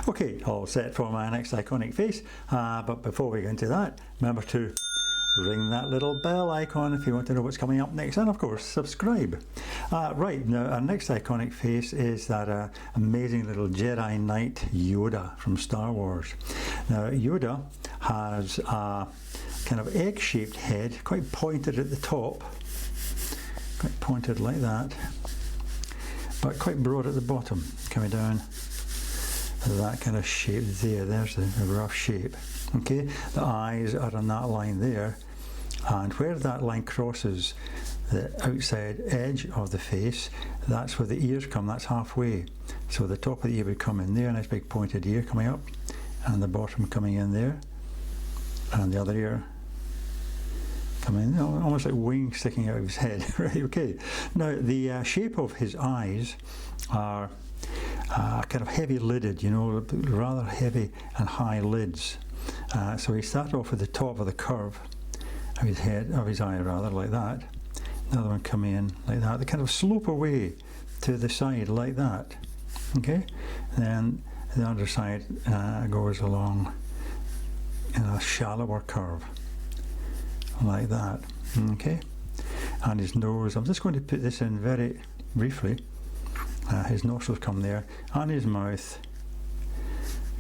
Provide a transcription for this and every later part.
Okay, all set for my next iconic face, but before we go into that, remember to ring that little bell icon if you want to know what's coming up next, and of course subscribe. Right, now our next iconic face is that amazing little Jedi Knight Yoda from Star Wars. Now Yoda has a kind of egg-shaped head, quite pointed at the top, quite pointed like that, but quite broad at the bottom, coming down that kind of shape there. There's the rough shape. Okay, the eyes are on that line there, and where that line crosses the outside edge of the face, that's where the ears come. That's halfway. So the top of the ear would come in there, nice big pointed ear coming up, and the bottom coming in there, and the other ear coming in, almost like wings sticking out of his head. Right, okay. Now the shape of his eyes are kind of heavy lidded, you know, rather heavy and high lids. So he started off with the top of the curve of his head, of his eye rather, like that. Another one come in like that. They kind of slope away to the side like that. Okay, then the underside goes along in a shallower curve like that. Okay, and his nose, I'm just going to put this in very briefly. His nostrils come there, and his mouth,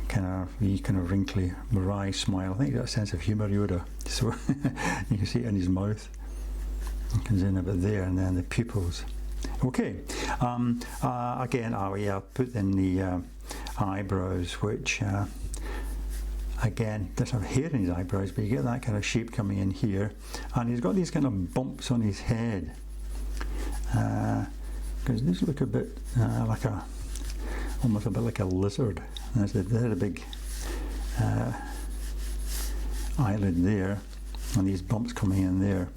kind of wrinkly, wry smile. I think he's got a sense of humour, Yoda. So you can see it in his mouth. It comes in a bit there, and then the pupils. Okay. Again, I'll put in the eyebrows, which again doesn't have hair in his eyebrows, but you get that kind of shape coming in here, and he's got these kind of bumps on his head. Because these look a bit almost a bit like a lizard. There's a big eyelid there, and these bumps coming in there.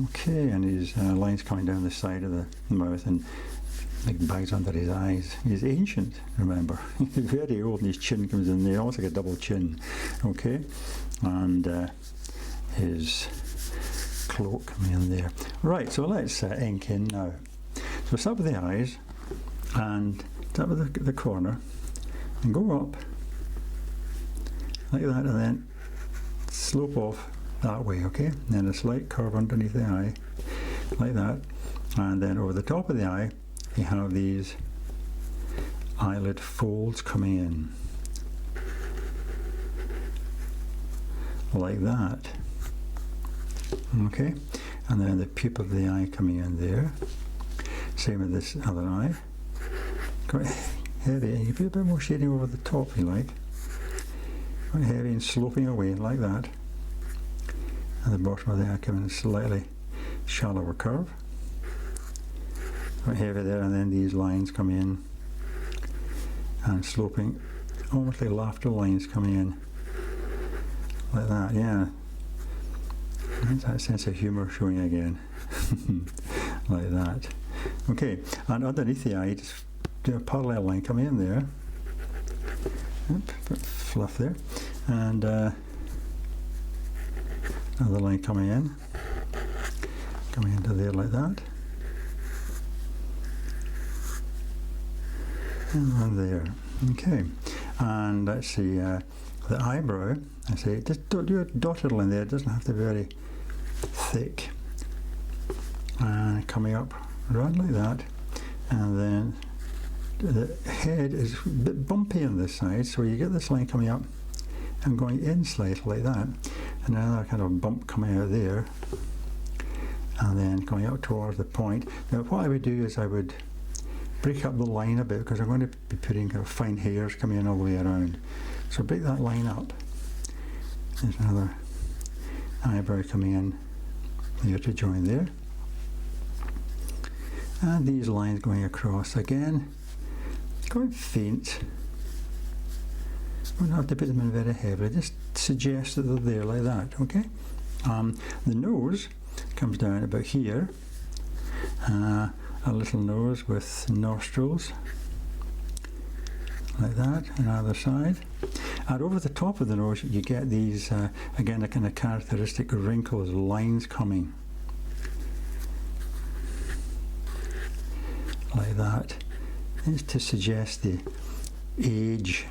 Okay, and his lines coming down the side of the mouth, and big bags under his eyes. He's ancient, remember. He's very old, and his chin comes in there, almost like a double chin. Okay, and his cloak coming in there. Right, so let's ink in now. So start with the eyes, and start with the corner, and go up like that, and then slope off that way, okay? And then a slight curve underneath the eye, like that, and then over the top of the eye, you have these eyelid folds coming in, like that, okay? And then the pupil of the eye coming in there. Same with this other eye. Quite heavy, and you put a bit more shading over the top if you like. Quite heavy and sloping away like that. And the bottom of the eye coming in a slightly shallower curve. Quite heavy there, and then these lines come in and sloping, almost like laughter lines coming in. Like that, yeah. There's that sense of humour showing again. Like that. Okay, and underneath the eye, just do a parallel line coming in there. Bit fluff there, and another line coming into there like that, and one there. Okay, and let's see the eyebrow. I say just do a dotted line there. It doesn't have to be very thick, and coming up around like that, and then the head is a bit bumpy on this side, so you get this line coming up and going in slightly like that, and another kind of bump coming out there, and then coming up towards the point. Now what I would do is I would break up the line a bit, because I'm going to be putting kind of fine hairs coming in all the way around, so break that line up. There's another eyebrow coming in here to join there. And these lines going across again, quite faint. You don't have to put them in very heavily, just suggest that they're there like that, okay? The nose comes down about here, a little nose with nostrils, like that, on either side. And over the top of the nose you get these, again, a kind of characteristic wrinkles, lines coming. Like that, is to suggest the age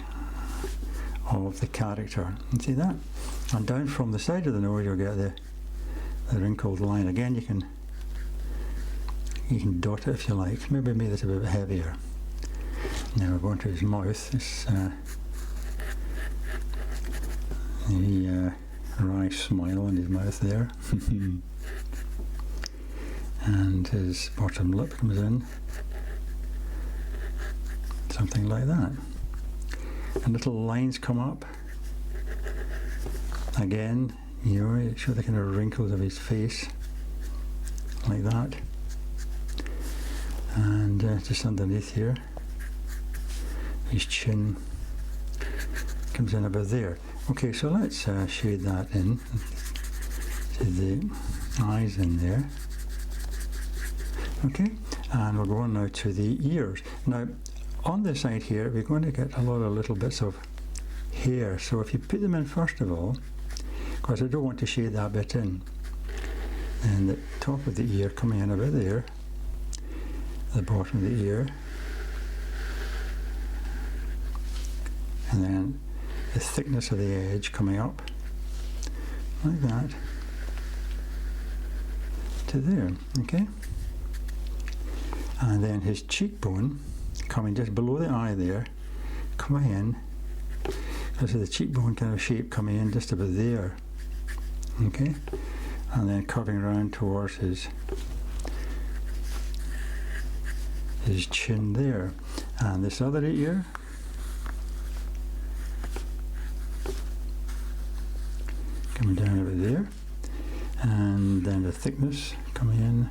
of the character. You see that? And down from the side of the nose you'll get the wrinkled line. Again, you can dot it if you like. Maybe make this a bit heavier. Now we're going to his mouth. This the wry smile on his mouth there. And his bottom lip comes in. Something like that. And little lines come up. Again, you know, show the kind of wrinkles of his face. Like that. And just underneath here, his chin comes in about there. Okay, so let's shade that in. See the eyes in there. Okay, and we're going now to the ears. Now, on this side here, we're going to get a lot of little bits of hair. So if you put them in first of all, because I don't want to shade that bit in, and the top of the ear coming in about there, the bottom of the ear, and then the thickness of the edge coming up, like that, to there, okay? And then his cheekbone coming just below the eye there, coming in, so the cheekbone kind of shape coming in just about there, okay? And then curving around towards his chin there. And this other ear, coming down over there, and then the thickness coming in,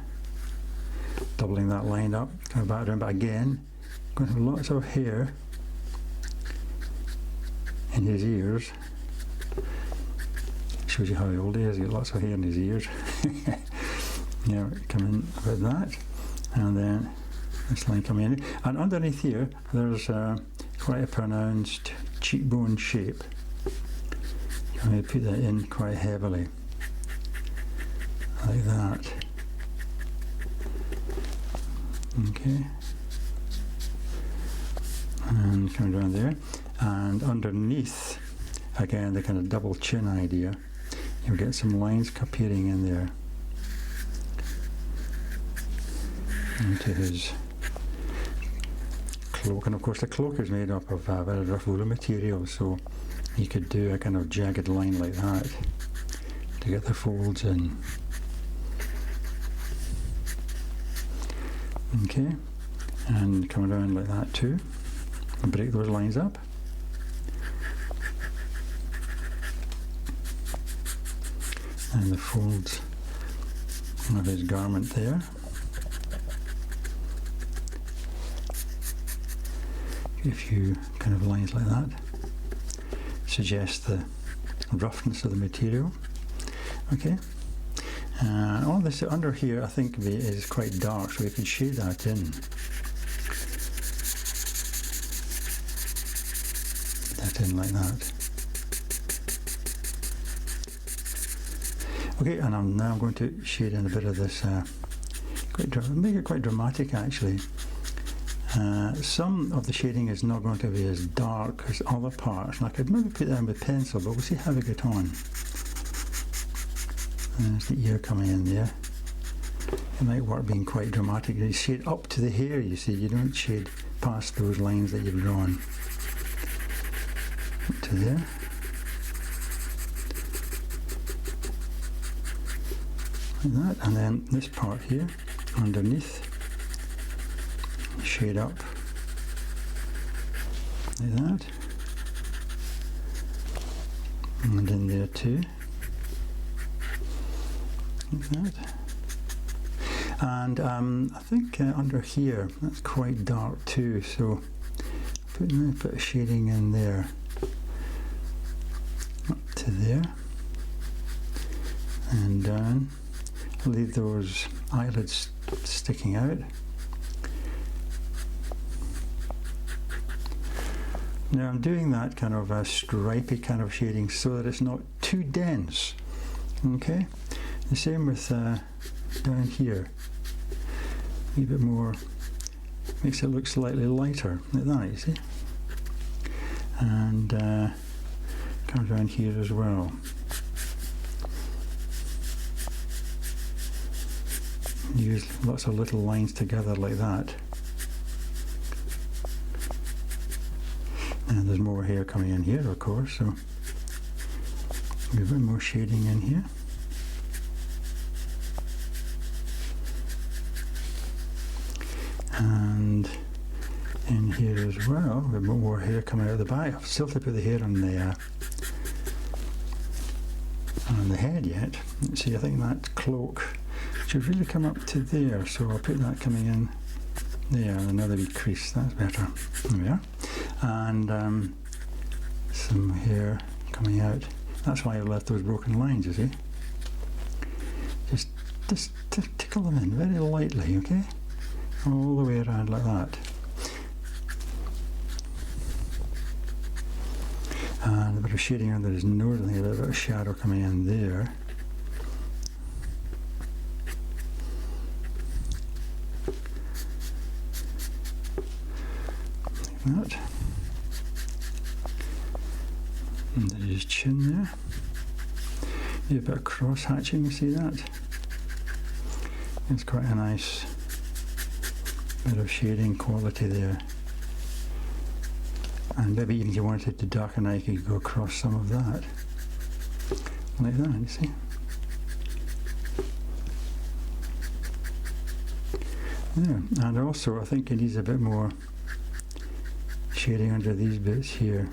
doubling that line up, coming back down, but again, going to have lots of hair in his ears. Shows you how old he is, he's got lots of hair in his ears. Now, coming about that, and then this line coming in, and underneath here, there's quite a pronounced cheekbone shape. I'm going to put that in quite heavily, like that. Okay, and coming down there, and underneath, again, the kind of double chin idea, you'll get some lines appearing in there into his cloak. And of course the cloak is made up of very rough woollen material, so you could do a kind of jagged line like that to get the folds in. Okay, and come around like that too, and break those lines up. And the folds of his garment there. A few kind of lines like that suggest the roughness of the material. Okay. All this under here, I think, is quite dark, so we can shade that in. That in like that. Okay, and I'm now going to shade in a bit of this, make it quite dramatic actually. Some of the shading is not going to be as dark as other parts, and I could maybe put that in with pencil, but we'll see how we get on. There's the ear coming in there. It might work being quite dramatic. You shade up to the hair, you see, you don't shade past those lines that you've drawn. Up to there. Like that, and then this part here, underneath, shade up, like that, and in there too. Like that. And I think under here, that's quite dark too, so putting a bit of shading in there, up to there, and down. Leave those eyelids sticking out. Now I'm doing that kind of a stripy kind of shading so that it's not too dense. Okay? The same with down here. A bit more, makes it look slightly lighter, like that, you see? and comes around here as well. Use lots of little lines together like that. And there's more hair coming in here, of course, so a bit more shading in here. And in here as well, a bit more hair coming out of the back. I've still to put the hair on the head yet. Let's see, I think that cloak should really come up to there, so I'll put that coming in there, another wee crease, that's better. There we are. And some hair coming out. That's why I've left those broken lines, you see. Just tickle them in very lightly, okay? All the way around like that. And a bit of shading under his nose, I think a bit of shadow coming in there. Like that. And there's his chin there. Maybe a bit of cross hatching, you see that? It's quite a nice bit of shading quality there. And maybe even if you wanted to darken eye, you could go across some of that. Like that, you see? There. And also, I think it needs a bit more shading under these bits here.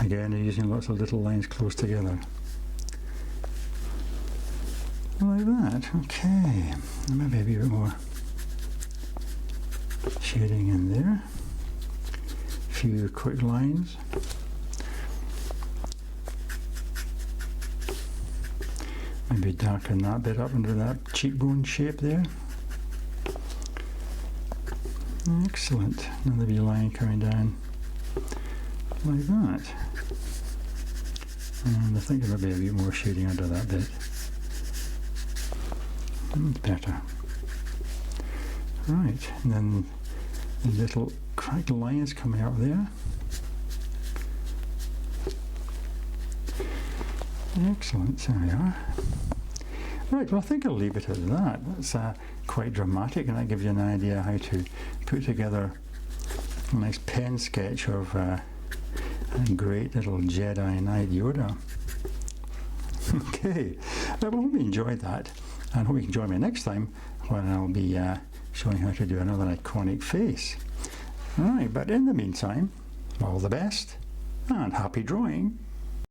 Again, you're using lots of little lines close together. Like that, okay. Maybe a bit more shading in there. A few quick lines. Maybe darken that bit up under that cheekbone shape there. Excellent. Another wee line coming down like that. And I think there might be a bit more shading under that bit. Better. Right, and then the little cracked lines coming out there. Excellent, there we are. Right, well I think I'll leave it at that. That's quite dramatic, and that gives you an idea how to put together a nice pen sketch of a great little Jedi Knight Yoda. Okay, well, I hope you enjoyed that, and hope you can join me next time when I'll be showing how to do another iconic face. Alright, but in the meantime, all the best and happy drawing.